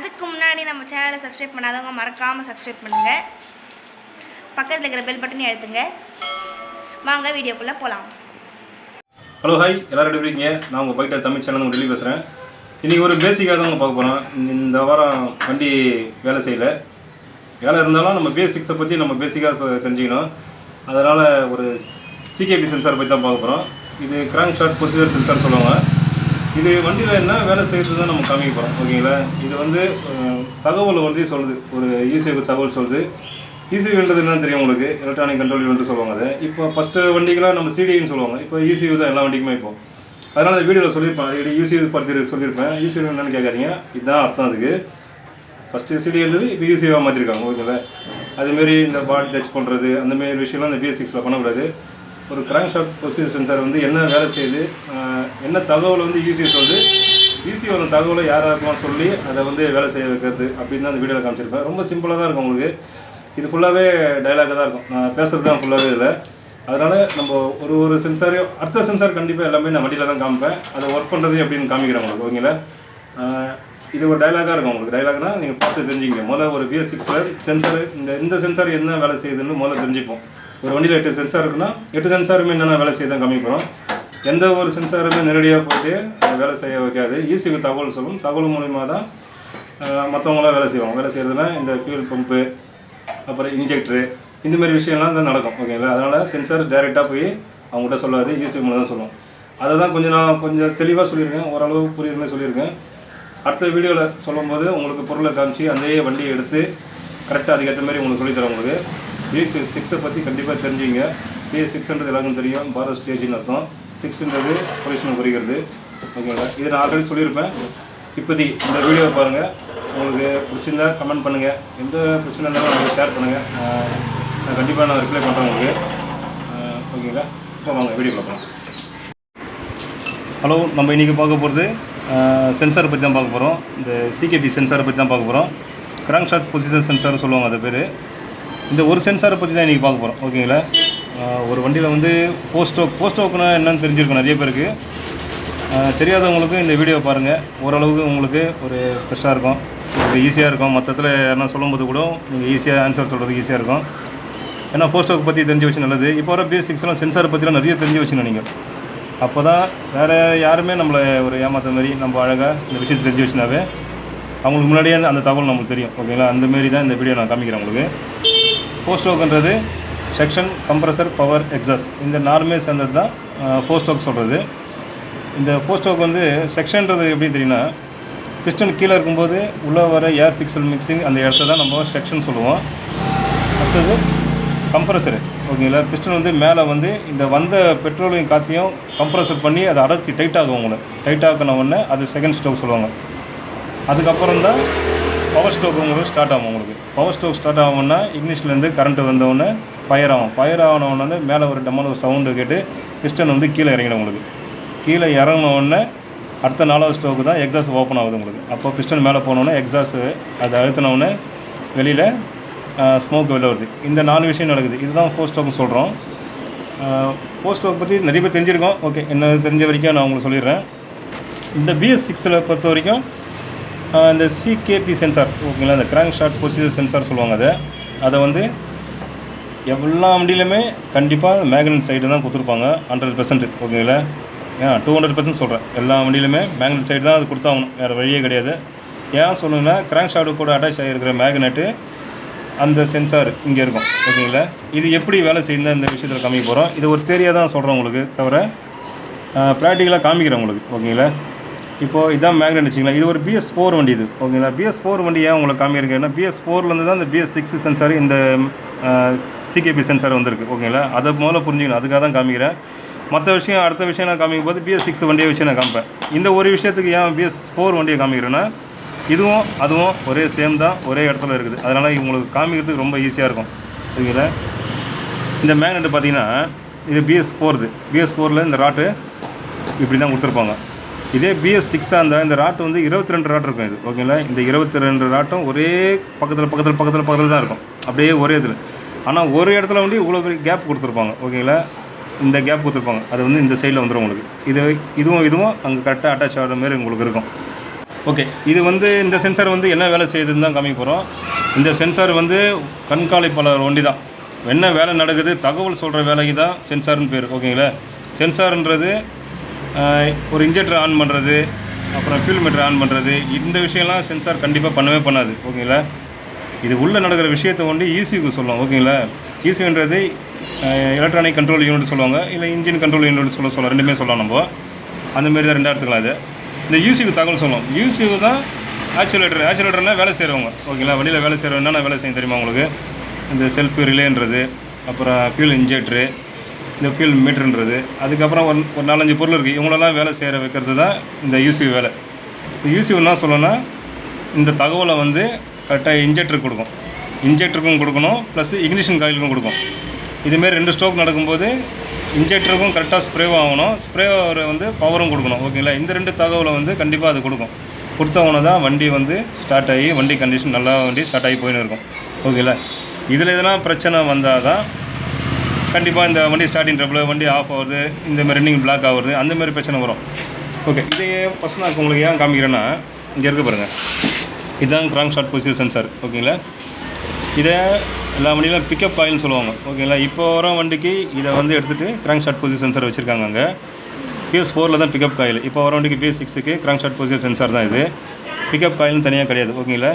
அதுக்கு முன்னாடி நம்ம சேனலை சப்ஸ்கிரைப் பண்ணாதவங்க மறக்காமல் சப்ஸ்கிரைப் பண்ணுங்கள். பக்கத்தில் இருக்கிற பெல் பட்டனையும் அழுத்துங்க. வாங்க வீடியோக்குள்ளே போகலாம். ஹலோ ஹாய், எல்லோரும் எப்படி இருக்கீங்க? நான் உங்கள் பைக்கில் தமிழ் சேனல் உங்கள் டெல்லி பேசுகிறேன். இன்றைக்கி ஒரு பேசிக்காக தான் பார்க்க போகிறோம். இந்த வாரம் வண்டி வேலை செய்யலை. வேலை இருந்தாலும் நம்ம Bs6 பற்றி நம்ம பேசிக்காக தெரிஞ்சுக்கணும். அதனால் ஒரு CKP சென்சார் பற்றி தான் பார்க்க போகிறோம். இது கிராங்க் ஷாட் ப்ரொசீஜர் சென்சார் சொல்லுவாங்க. இது வண்டியில் என்ன வேலை செய்கிறது தான் நம்ம காமிக்க போகிறோம். ஓகேங்களா? இது வந்து தகவல் வந்து சொல்லுது, ஒரு ECU தகவல் சொல்லுது. ECUன்றது என்னன்னு தெரியும் உங்களுக்கு, எலக்ட்ரானிக் கண்ட்ரோல் யூனிட் சொல்லுவாங்க. அது இப்போ ஃபஸ்ட்டு வண்டிக்கெலாம் நம்ம CDன்னு சொல்லுவாங்க. இப்போ ECU தான் எல்லா வண்டிக்குமே. இப்போ அதனால் அந்த வீடியோவில் சொல்லியிருப்பேன், இது ECU பற்றி சொல்லியிருப்பேன். ECU என்னென்னு கேட்காதீங்க, இதுதான் அர்த்தம். அதுக்கு ஃபஸ்ட்டு CD இருந்தது, இப்போ ECUவாக மாற்றிருக்காங்க. ஓகேங்களா? அதுமாரி இந்த பாடி டச் பண்ணுறது அந்தமாரி விஷயம்லாம் இந்த Bs6ல் பண்ணக்கூடாது. ஒரு கிராங்க் ஷாட் ப்ரொசீஜர் சென்சார் வந்து என்ன வேலை செய்யுது, என்ன தகவல் வந்து ECU சொல்லுது, ECU தகவலை யாராருக்கெல்லாம் சொல்லி அதை வந்து வேலை செய்ய வைக்கிறது அப்படின்னு தான் அந்த வீடியோவில் காமிச்சிருப்பேன். ரொம்ப சிம்பிளாக தான் இருக்கும் உங்களுக்கு. இது ஃபுல்லாகவே டைலாக தான் இருக்கும். நான் பேசுகிறது தான் ஃபுல்லாகவே இல்லை. அதனால் நம்ம ஒரு சென்சாரையும் அடுத்த சென்சார் கண்டிப்பாக எல்லாமே நான் வண்டியில் தான் காமிப்பேன். அதை ஒர்க் பண்ணுறது எப்படின்னு காமிக்கிறேன் உங்களுக்கு. ஓகேங்களா? இது ஒரு டைலாகாக இருக்கும் உங்களுக்கு. டைலாக்னா நீங்கள் பார்த்து தெரிஞ்சுங்க. முதல்ல ஒரு Bs6 சென்சார் இந்த சென்சார் என்ன வேலை செய்யுதுன்னு முதல்ல தெரிஞ்சுப்போம். ஒரு வண்டியில் 8 சென்சார் இருக்குன்னா 8 சென்சாருமே என்னென்ன வேலை செய்யுதான் காமிக்கிறோம். எந்த ஒரு சென்சாருமே நேரடியாக போய்ட்டு வேலை செய்ய வைக்காது. ECU தகவல் சொல்லும். தகவல் மூலிமா தான் மற்றவங்களாம் வேலை செய்வாங்க. வேலை செய்கிறதுனா இந்த ஃபியூல் பம்பு, அப்புறம் இன்ஜெக்டரு, இந்தமாரி விஷயம்லாம் தான் நடக்கும். ஓகேங்களா? அதனால் சென்சார் டைரெக்டாக போய் அவங்ககிட்ட சொல்லாது, ECU மூலம் தான் சொல்லுவோம். அதை தான் நான் கொஞ்சம் தெளிவாக சொல்லியிருக்கேன், ஓரளவு புரியுற மாதிரி சொல்லியிருக்கேன். அடுத்த வீடியோவில் சொல்லும்போது உங்களுக்கு பொருளை காமிச்சு அந்த வண்டியை எடுத்து கரெக்டாக அதுக்கேற்ற மாதிரி உங்களுக்கு சொல்லித்தரேன். உங்களுக்கு Bs6 பற்றி கண்டிப்பாக தெரிஞ்சுங்க. Bs6ன்றது எல்லாருக்கும் தெரியும், பாரத் ஸ்டேஜின்னு அர்த்தம். 6ன்றது பொசிஷனை குறிக்கிறது. ஓகேங்களா? இதை நான் ஆல்ரெடி சொல்லியிருப்பேன். இப்போதைக்கு இந்த வீடியோவை பாருங்கள். உங்களுக்கு பிடிச்சிருந்தா கமெண்ட் பண்ணுங்கள். எந்த பிரச்சனை இருந்தாலும் உங்களுக்கு ஷேர் பண்ணுங்கள். நான் கண்டிப்பாக ரிப்ளை பண்ணுறேன் உங்களுக்கு. ஓகேங்களா? இப்போ வாங்க வீடியோ பார்க்கலாம். ஹலோ, நம்ம இன்றைக்கி பார்க்க போகிறது சென்சாரை பற்றி தான் பார்க்க போகிறோம். இந்த CKP சென்சாரை பற்றி தான் பார்க்க போகிறோம். கிராங்க் ஷாட் ப்ரொசீஜர் சென்சார் சொல்லுவாங்க அது பேர். இந்த ஒரு சென்சாரை பற்றி தான் இன்றைக்கி பார்க்க போகிறோம். ஓகேங்களா? ஒரு வண்டியில் வந்து போஸ்டோக்குன்னா என்னென்னு தெரிஞ்சிருக்கும் நிறைய பேருக்கு. தெரியாதவங்களுக்கு இந்த வீடியோ பாருங்கள். ஓரளவுக்கு உங்களுக்கு ஒரு ஃப்ரெஷ்ஷாக இருக்கும், ஒரு ஈஸியாக இருக்கும். மற்றத்தில் யாருன்னா சொல்லும்போது கூட நீங்கள் ஈஸியாக ஆன்சர் சொல்கிறதுக்கு ஈஸியாக இருக்கும். ஏன்னா போஸ்டோக்கு பற்றி தெரிஞ்சு வச்சு நல்லது. இப்போ வர Bs6 சென்சாரை பற்றிலாம் நிறைய தெரிஞ்சு வச்சுக்கணும் நீங்கள். அப்போ தான் வேறு யாருமே நம்மளை ஒரு ஏமாற்ற மாதிரி நம்ம அழகாக இந்த விஷயத்தை தெரிஞ்சு வச்சுனாவே அவங்களுக்கு முன்னாடியே அந்த தகவல் நம்மளுக்கு தெரியும். ஓகேங்களா? அந்தமாரி தான் இந்த வீடியோ நான் காமிக்கிறேன் உங்களுக்கு. போஸ்டோக்குன்றது செக்ஷன், கம்ப்ரஸர், பவர், எக்ஸாஸ்ட், இந்த 4மே சேர்ந்தது தான் போஸ்டோக் சொல்கிறது. இந்த போஸ்டோக் வந்து செக்ஷன்றது எப்படி தெரியும்னா, பிஸ்டன் கீழே இருக்கும்போது உள்ளே வர ஏர் பிக்சல் மிக்சிங் அந்த இடத்த தான் நம்ம செக்ஷன் சொல்லுவோம். அடுத்தது கம்ப்ரஸரு. ஓகேங்களா? பிஸ்டன் வந்து மேலே வந்து இந்த வந்த பெட்ரோலையும் காற்றையும் கம்ப்ரஸர் பண்ணி அதை அடர்த்தி டைட்டாகும். உங்களுக்கு டைட்டாக்கின உடனே அது செகண்ட் ஸ்டோக் சொல்லுவாங்க. அதுக்கப்புறம் தான் பவர் ஸ்டோக் உங்களுக்கு ஸ்டார்ட் ஆகும். உங்களுக்கு பவர் ஸ்டோக் ஸ்டார்ட் ஆகும்னா இக்னிஷன்லேருந்து கரண்ட்டு வந்தவுடனே ஃபயர் ஆகும். ஃபயர் ஆனவுடனே மேலே ஒரு டம்மல் ஒரு சவுண்டு கேட்டு பிஸ்டன் வந்து கீழே இறங்கிடும். உங்களுக்கு கீழே இறங்கினவுடனே அடுத்த 4வது ஸ்டோக்கு தான் எக்ஸாஸ்ட் ஓப்பன் ஆகுது உங்களுக்கு. அப்போ பிஸ்டன் மேலே போனோடனே எக்ஸாஸ்ட்டு அதை அழுத்தினவுடனே வெளியில் ஸ்மோக் வெளில வருது. இந்த 4 விஷயம் நடக்குது. இதுதான் போஸ்டோக்னு சொல்கிறோம். போஸ்டோக் பற்றி நிறைய பேர் தெரிஞ்சிருக்கோம். ஓகே, என்ன தெரிஞ்ச வரைக்கும் நான் உங்களுக்கு சொல்லிடுறேன். இந்த Bs6 பொறுத்த வரைக்கும் இந்த CKP சென்சார், ஓகேங்களா, இந்த கிராங்க் ஷாட் ப்ரொசீஜர் சென்சார் சொல்லுவாங்க. அதை வந்து எல்லா வண்டியிலுமே கண்டிப்பாக மேக்னெட் சைடு தான் கொடுத்துருப்பாங்க 100%. ஓகேங்களா? 200% சொல்கிறேன். எல்லா வண்டியிலுமே மேக்னெட் சைடு தான் அது கொடுத்தாகணும், வேறு வழியே கிடையாது. ஏன் சொல்லுங்கன்னா, கிராங்க் ஷாட்டு கூட அட்டாச் ஆகிருக்கிற மேக்னெட்டு அந்த சென்சார் இங்கே இருக்கும். ஓகேங்களா? இது எப்படி வேலை செய்யுது இந்த விஷயத்தில் காமிக்க போகிறோம். இது ஒரு தேரியாக தான் சொல்கிறேன் உங்களுக்கு, தவிர ப்ராக்டிக்கலாக காமிக்கிறேன் உங்களுக்கு. ஓகேங்களா? இப்போது இதான் மேக்னெட் வச்சிங்களா. இது ஒரு Bs4 வண்டி இது. ஓகேங்களா? Bs4 வண்டி ஏன் உங்களுக்கு காமிக்கிறேன்னா, Bs4லேருந்து தான் இந்த Bs6 சென்சார், இந்த CKP சென்சார் வந்திருக்கு. ஓகேங்களா? அதை முதல்ல புரிஞ்சுக்கணும். அதுக்காக தான் காமிக்கிறேன். மற்ற விஷயம் அடுத்த விஷயம் நான் காமிக்கும் போது Bs6 வண்டியை வச்சு நான் காமிப்பேன். இந்த ஒரு விஷயத்துக்கு ஏன் Bs4 வண்டியை காமிக்கிறேன்னா, இதுவும் அதுவும் ஒரே சேம் தான், ஒரே இடத்துல இருக்குது. அதனால் உங்களுக்கு காமிக்கிறதுக்கு ரொம்ப ஈஸியாக இருக்கும். ஓகேங்களா? இந்த மேக்னெட்டு பார்த்தீங்கன்னா இது Bs4ல் இந்த ராட்டு இப்படி தான் கொடுத்துருப்பாங்க. இதே Bs6 இருந்தால் இந்த ராட்டு வந்து 22 ராட் இருக்கும் இது. ஓகேங்களா? இந்த 22 ராட்டும் ஒரே பக்கத்தில் தான் இருக்கும், அப்படியே ஒரே இதில். ஆனால் ஒரு இடத்துல வந்து இவ்வளோ பெரிய கேப் கொடுத்துருப்பாங்க. ஓகேங்களா? இந்த கேப் கொடுத்துருப்பாங்க, அது வந்து இந்த சைடில் வந்துடும் உங்களுக்கு. இதுவும் அங்கே கரெக்டாக அட்டாச் ஆகிற மாதிரி உங்களுக்கு இருக்கும். ஓகே, இது வந்து இந்த சென்சார் வந்து என்ன வேலை செய்யுதுன்னு தான் காமிக்க போகிறோம். இந்த சென்சார் வந்து கண்காணிப்பாளர் ஒண்டி தான். என்ன வேலை நடக்குது தகவல் சொல்கிற வேலைக்கு தான் சென்சார்னு பேர். ஓகேங்களா? சென்சார்ன்றது ஒரு இன்ஜெக்டர் ஆன் பண்ணுறது, அப்புறம் ஃபியூல் மீட்டர் ஆன் பண்ணுறது, இந்த விஷயம்லாம் சென்சார் கண்டிப்பாக பண்ணவே பண்ணாது. ஓகேங்களா? இது உள்ளே நடக்கிற விஷயத்தை ஒண்டி ஈசியூக்கு சொல்லுவோம். ஓகேங்களா? ஈசியூன்றது எலக்ட்ரானிக் கண்ட்ரோல் யூனிட் சொல்லுவாங்க, இல்லை இன்ஜின் கண்ட்ரோல் யூனிட் சொல்லலாம், ரெண்டுமே சொல்லலாம். நம்ம அந்தமாரி தான் ரெண்டாக எடுத்துக்கலாம். இது இந்த யூசிக்கு தகவல் சொல்லுவோம். யூசிக்கு தான் ஆக்சுவலேட்டர்னால் வேலை செய்கிறவங்க. ஓகேங்களா? வண்டியில் வேலை செய்கிறவங்க என்னென்ன வேலை செய்யும் தெரியுமா உங்களுக்கு? இந்த செல்ஃப் ரிலேன்றது, அப்புறம் ஃபியூல் இன்ஜெக்டரு, இந்த ஃபியூல் மீட்டருன்றது, அதுக்கப்புறம் ஒரு 4-5 பொருள் இருக்குது. இவங்களெல்லாம் வேலை செய்கிற வைக்கிறது தான் இந்த யூசி வேலை. யூசி என்ன சொல்லணும்னா, இந்த தகவலை வந்து கரெக்டாக இன்ஜெக்டருக்கு கொடுக்கும், இன்ஜெக்டருக்கும் கொடுக்கணும், ப்ளஸ் இக்னிஷன் காயிலுக்கும் கொடுக்கும். இதுமாரி 2 ஸ்ட்ரோக் நடக்கும்போது இன்ஜெக்டருக்கும் கரெக்டாக ஸ்ப்ரே ஆகணும், ஸ்ப்ரே வந்து பவரும் கொடுக்கணும். ஓகேங்களா? இந்த 2 தகவலை வந்து கண்டிப்பாக அது கொடுக்கும். கொடுத்தவொன்னே தான் வண்டி வந்து ஸ்டார்ட் ஆகி வண்டி கண்டிஷன் நல்லா வண்டி ஸ்டார்ட் ஆகி போயின்னு இருக்கும். ஓகேங்களா? இதில் எதனா பிரச்சனை வந்தால் தான் கண்டிப்பாக இந்த வண்டி ஸ்டார்டிங் ட்ரபிள், வண்டி ஆஃப் ஆகுது, இந்த மாதிரி ரன்னிங் பிளாக் ஆகுது, அந்தமாரி பிரச்சனை வரும். ஓகே, இதை ஃபஸ்ட் நான் உங்களுக்கு ஏன் காமிக்கிறேன்னா, இங்கே இருக்க பாருங்கள், இதுதான் கிராங்க் ஷாஃப்ட் பொசிஷன் சென்சார். ஓகேங்களா? இதை எல்லா வண்டியிலும் பிக்கப் காயில்னு சொல்லுவாங்க. ஓகேங்களா? இப்போ வர வண்டிக்கு இதை வந்து எடுத்துகிட்டு கிராங்க் ஷாஃப்ட் பொசிஷன் சென்சார் வச்சுருக்காங்க. அங்கே Bs4 தான் பிக்கப் காயில். இப்போ வர வண்டிக்கு Bs6க்கு கிராங்க் ஷாஃப்ட் பொசிஷன் சென்சார் தான் இது. பிக்கப் காயில்னு தனியாக கிடையாது. ஓகேங்களா?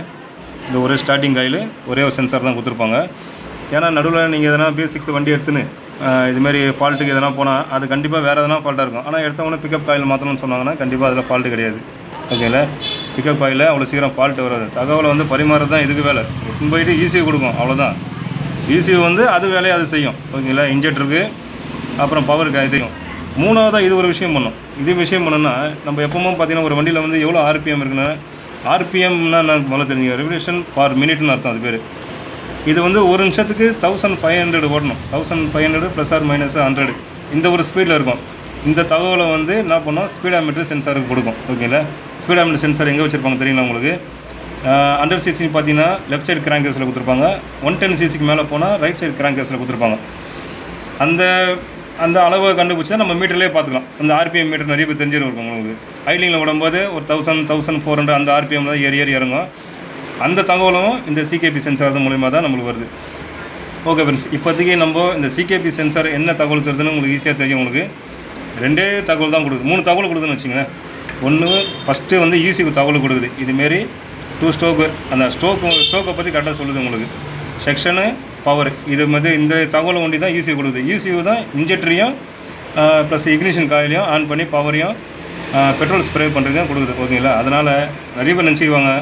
இந்த ஒரே ஸ்டார்டிங் காயில் ஒரே ஒரு சென்சார் தான் கொடுத்துருப்பாங்க. ஏன்னா நடுவில் நீங்கள் எதனா Bs6 வண்டி எடுத்துன்னு இதுமாரி ஃபால்ட்டுக்கு எதனா போனால் அது கண்டிப்பாக வேறு எதனா ஃபால்ட்டாக இருக்கும். ஆனால் எடுத்தவொடனே பிக்கப் காயில் மாற்றணும்னு சொன்னாங்கன்னா கண்டிப்பாக அதில் ஃபால்ட்டு கிடையாது. ஓகேங்களா? பிக்கப் காயில் அவ்வளோ சீக்கிரம் ஃபால்ட்டு வராது. தகவலை வந்து பரிமாறது தான் இதுக்கு வேலை. எடுத்துன்னு போயிட்டு ஈஸியூ கொடுக்கும், அவ்வளோதான். ஈஸியூ வந்து அது வேலையை அது செய்யும். ஓகேங்களா? இன்ஜெக்டருக்கு அப்புறம் பவருக்கு இதையும். மூணாவதாக இது ஒரு விஷயம் பண்ணும். இது விஷயம் பண்ணோன்னா நம்ம எப்பவும் பார்த்தீங்கன்னா ஒரு வண்டியில் வந்து எவ்வளோ ஆர்பிஎம் இருக்குன்னா, ஆர்பிஎம்னா நான் முதல்ல தெரிஞ்சுக்க, ரெவல்யூஷன் பர் மினிட்னு அர்த்தம் அது பேர். இது வந்து ஒரு நிமிஷத்துக்கு 1500 ஓடணும். 1500 ± 100 இந்த ஒரு ஸ்பீடில் இருக்கும். இந்த தகவலை வந்து என்ன பண்ணோம், ஸ்பீடாமீட்டர் சென்சாருக்கு கொடுக்கும். ஓகேங்களா? ஸ்பீடாமீட்டர் சென்சார் எங்கே வச்சுருப்பாங்க தெரியுங்களா உங்களுக்கு? 100 cc பார்த்தீங்கன்னா லெஃப்ட் சைடு கிராங்க் கேஸில் கொடுத்துருப்பாங்க. 110 cc மேலே போனால் ரைட் சைடு கிராங்க் கேஸில் கொடுத்துருப்பாங்க. அந்த அளவை கண்டுபிடிச்சா நம்ம மீட்டர்லேயே பார்த்துக்கலாம். அந்த ஆர்பிஎம் மீட்டர் நிறைய பேர் தெரிஞ்சிருக்கும் உங்களுக்கு. ஐலிங்கில் விடும்போது ஒரு 1400 அந்த ஆர்பிஎம் தான் ஏறி இறங்கும். அந்த தகவலும் இந்த சிகேபி சென்சார் மூலிமா தான் நம்மளுக்கு வருது. ஓகே ஃப்ரெண்ட்ஸ், இப்போதைக்கு நம்ம இந்த சிகேபி சென்சார் என்ன தகவல் தருதுன்னு உங்களுக்கு ஈஸியாக தெரியும். உங்களுக்கு 2 தகவல் தான் கொடுக்குது, 3 தகவல் கொடுக்குதுன்னு வச்சுங்களேன். ஒன்று ஃபஸ்ட்டு வந்து ஈஸிக்கு தகவல் கொடுக்குது. இதுமாரி 2 ஸ்ட்ரோக்கு, அந்த ஸ்ட்ரோக்கை பற்றி கரெக்டாக சொல்லுது உங்களுக்கு. செக்ஷனு, பவர், இது மாதிரி இந்த தகவலை ஒண்டி தான் ஈஸியாக கொடுக்குது. ஈஸியூ தான் இன்ஜெக்டரையும் ப்ளஸ் இக்னிஷன் காயிலையும் ஆன் பண்ணி பவரையும் பெட்ரோல் ஸ்ப்ரே பண்ணுறது தான் கொடுக்குது. ஓகேங்களா? அதனால் நிறைய பேர் நினச்சிக்குவாங்க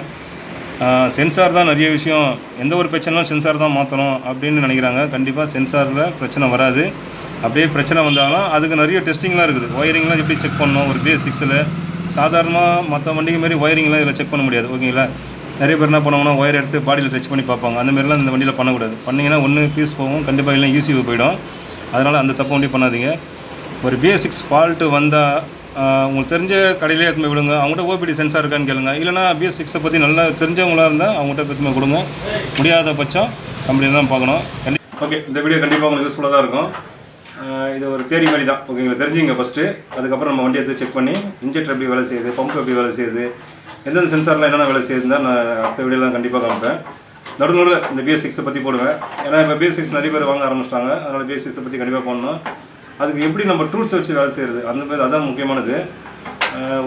சென்சார் தான் நிறைய விஷயம், எந்த ஒரு பிரச்சனைலாம் சென்சார் தான் மாற்றணும் அப்படின்னு நினைக்கிறாங்க. கண்டிப்பாக சென்சாரில் பிரச்சனை வராது. அப்படியே பிரச்சனை வந்தாலும் அதுக்கு நிறைய டெஸ்டிங்லாம் இருக்குது. ஒயரிங்லாம் எப்படி செக் பண்ணணும் ஒரு Bs6ல், சாதாரணமாக மற்ற வண்டிக்கு மாரி ஒயரிங்லாம் இதில் செக் பண்ண முடியாது. ஓகேங்களா? நிறைய பேர் என்ன பண்ணுவாங்கன்னா ஒயர் எடுத்து பாடியில் டச் பண்ணி பார்ப்பாங்க. அந்த மாதிரிலாம் இந்த வண்டியில் பண்ணக்கூடாது. பண்ணிங்கன்னா ஒன்று பீஸ் போகும், கண்டிப்பாக இல்லை ஈஸியாக போயிடும். அதனால் அந்த தப்பு வண்டி பண்ணாதீங்க. ஒரு Bs6 ஃபால்ட்டு வந்தால் உங்களுக்கு தெரிஞ்ச கடையிலே எடுத்துமே விடுங்க. அவங்கள்ட்ட ஓபிடி சென்சார் இருக்கான்னு கேளுங்க. இல்லைனா Bs6 பற்றி நல்லா தெரிஞ்சவங்களாக இருந்தால் அவங்கள்ட்ட எடுத்துமே கொடுங்க. முடியாத பட்சம் கம்பெனி தான் பார்க்கணும். ஓகே, இந்த வீடியோ கண்டிப்பாக உங்களுக்கு யூஸ்ஃபுல்லாக தான் இருக்கும். இது ஒரு தேரி மாதிரி தான். ஓகேங்களா? தெரிஞ்சுங்க ஃபஸ்ட்டு. அதுக்கப்புறம் நம்ம வண்டி எடுத்து செக் பண்ணி இன்ஜெக்டர் எப்படி வேலை செய்யுது, பம்ப் எப்படி வேலை செய்யுது, எந்தெந்த சென்சார்லாம் என்னென்ன வேலை செய்யுதுன்னு தான் நான் அடுத்த வீடியோலாம் கண்டிப்பாக காமிப்பேன். நடுநடுவில் இந்த Bs6 பற்றி போடுவேன். ஏன்னா இப்போ Bs6 நிறைய பேர் வாங்க ஆரம்பிச்சிட்டாங்க. அதனால் Bs6 பற்றி கண்டிப்பாக போடணும். அதுக்கு எப்படி நம்ம டூல்ஸ் வச்சு வேலை செய்கிறது அந்த மாதிரி அதான் முக்கியமானது.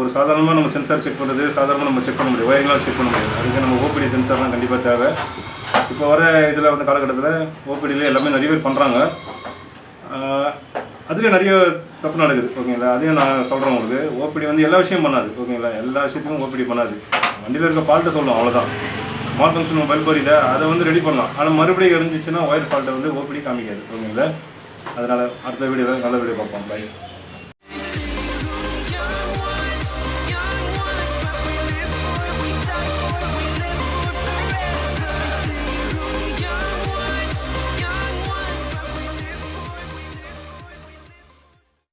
ஒரு சாதாரணமாக நம்ம சென்சார் செக் பண்ணுறது சாதாரணமாக நம்ம செக் பண்ண முடியும், ஒயரிங்லாம் செக் பண்ண முடியாது. அதுக்கு நம்ம ஓபிடி சென்சார்லாம் கண்டிப்பாக தேவை. இப்போ வர இதில் வந்து காலகட்டத்தில் ஓபிடியில் எல்லாமே நிறைய பேர் பண்ணுறாங்க. அதுலேயே நிறைய தப்பு நடக்குது. ஓகேங்களா? அதையும் நான் சொல்கிறேன் உங்களுக்கு. ஓபிடி வந்து எல்லா விஷயம் பண்ணாது. ஓகேங்களா? எல்லா விஷயத்துக்கும் ஓபிடி பண்ணாது. வண்டியில் இருக்க ஃபால்ட்டை சொல்லலாம், அவ்வளோதான். ஸ்மால் ஃபங்க்ஷன் மொபைல் போரிதா அதை வந்து ரெடி பண்ணலாம். ஆனால் மறுபடியும் இருந்துச்சுன்னா ஒயர் ஃபால்ட்டை வந்து ஓபிடி காமிக்காது. ஓகேங்களா? அதனால் அடுத்த வீடியோவில் நல்ல வீடியோ பார்ப்போம். பை.